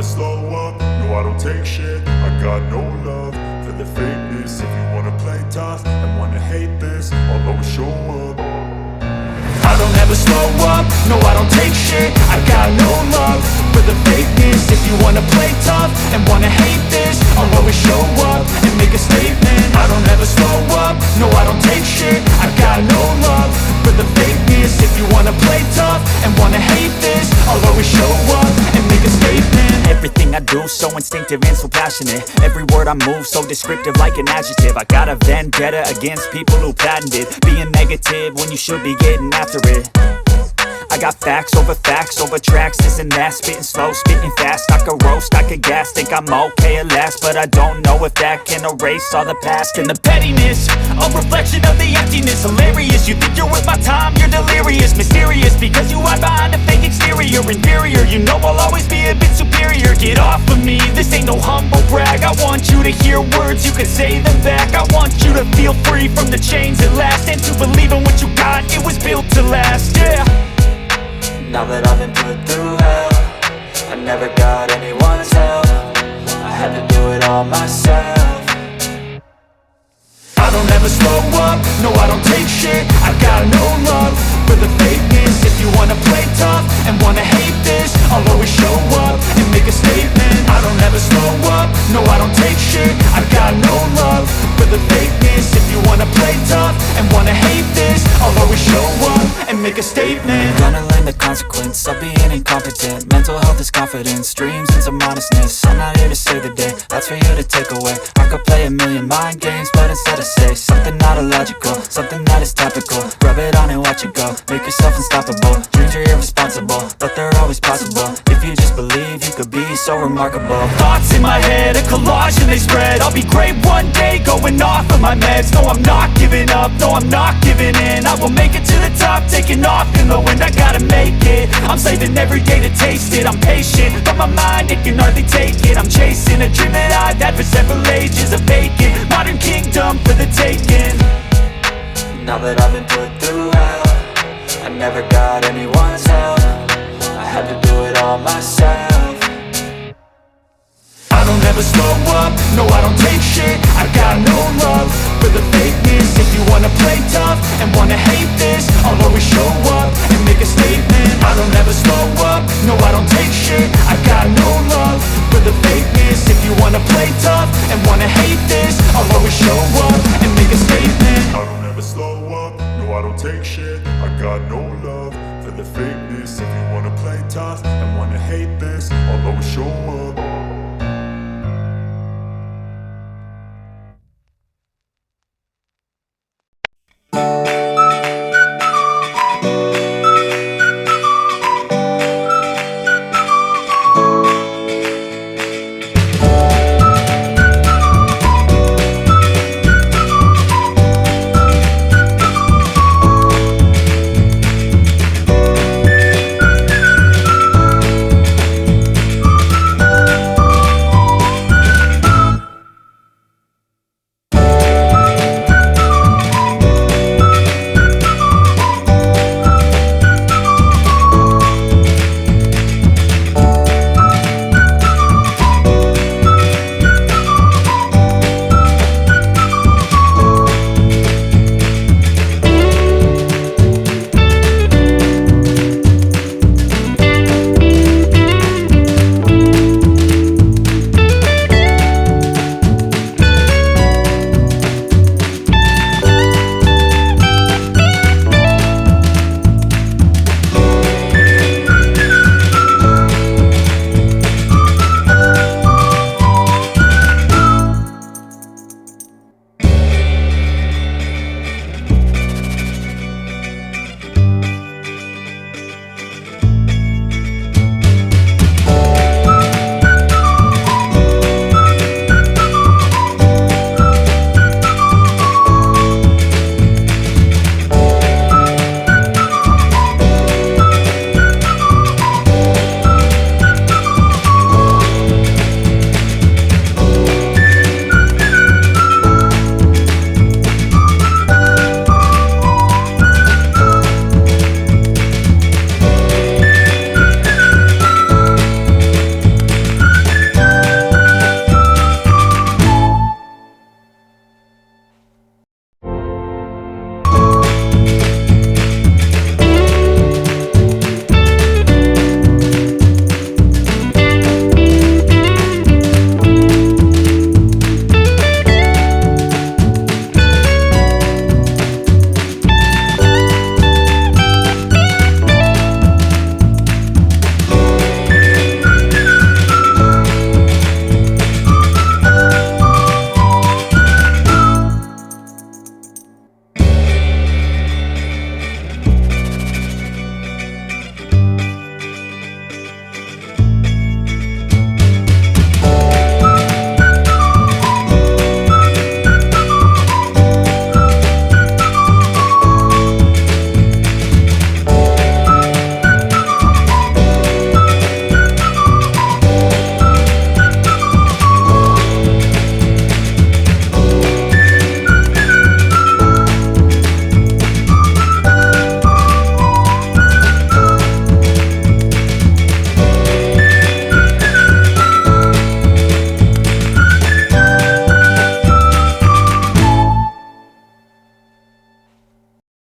slow up, no I don't take shit. I got no love for the fakeness. If you wanna play tough and wanna hate this, I'll always show up. I don't ever slow up, no I don't take shit. I got no love for the fakeness. If you wanna play tough and wanna hate this, I'll always show up and make a statement. I don't ever slow up, no I don't take shit. I got no love for the fakeness. If you wanna play tough and wanna hate this, I'll always show up and make a statement. Everything I do so instinctive and so passionate. Every word I move so descriptive like an adjective. I got a vendetta against people who patented being negative when you should be getting after it. I got facts over tracks, this and that. Spitting slow, spitting fast, I could roast, I could gas. Think I'm okay at last, but I don't know if that can erase all the past. And the pettiness, a reflection of the emptiness. Hilarious, you think you're worth my time, you're delirious. Mysterious, because you hide behind a fake exterior. Inferior, you know I'll always be a bit superior. Get off of me, this ain't no humble brag. I want you to hear words, you can say them back. I want you to feel free from the chains at last, and to believe in what you got, it was built to last, yeah. Now that I've been put through hell, I never got anyone's help. I had to do it all myself. I don't ever slow up, no I don't take shit. I got no love for the fakeness. If you wanna play tough and wanna hate this, I'll always show up and make a statement. I don't ever slow up, no I don't take shit. I got no love for the fakeness. If you wanna play tough and wanna hate this, I'll always show up and make a statement. Gonna learn the consequence of being incompetent. Mental health is confidence, dreams and some honestness. I'm not here to save the day, that's for you to take away. I could play a million mind games, but instead I say something not illogical, something that is topical. Rub it on and watch it go, make yourself unstoppable. Dreams are irresponsible, but they're always possible. If you just believe, you could be so remarkable. Thoughts in my head, a collage and they spread. I'll be great one day, going off of my meds. No, I'm not giving up, no, I'm not giving in. I will make it to the top, taking off in the wind. I gotta make it, I'm saving every day to taste it. I'm patient, but my mind, it can hardly take it. I'm chasing a dream that I've had for several ages. A vacant, modern kingdom for the taking. Now that I've been put through hell, I never got anyone's help. I had to do it all myself. I don't ever slow up, no I don't take shit. I got no love for the fakeness. If you wanna play tough and wanna hate this, I'll always show up and make a statement. I don't ever slow up, no I don't take shit. I got no love for the fakeness. If you wanna play tough and wanna hate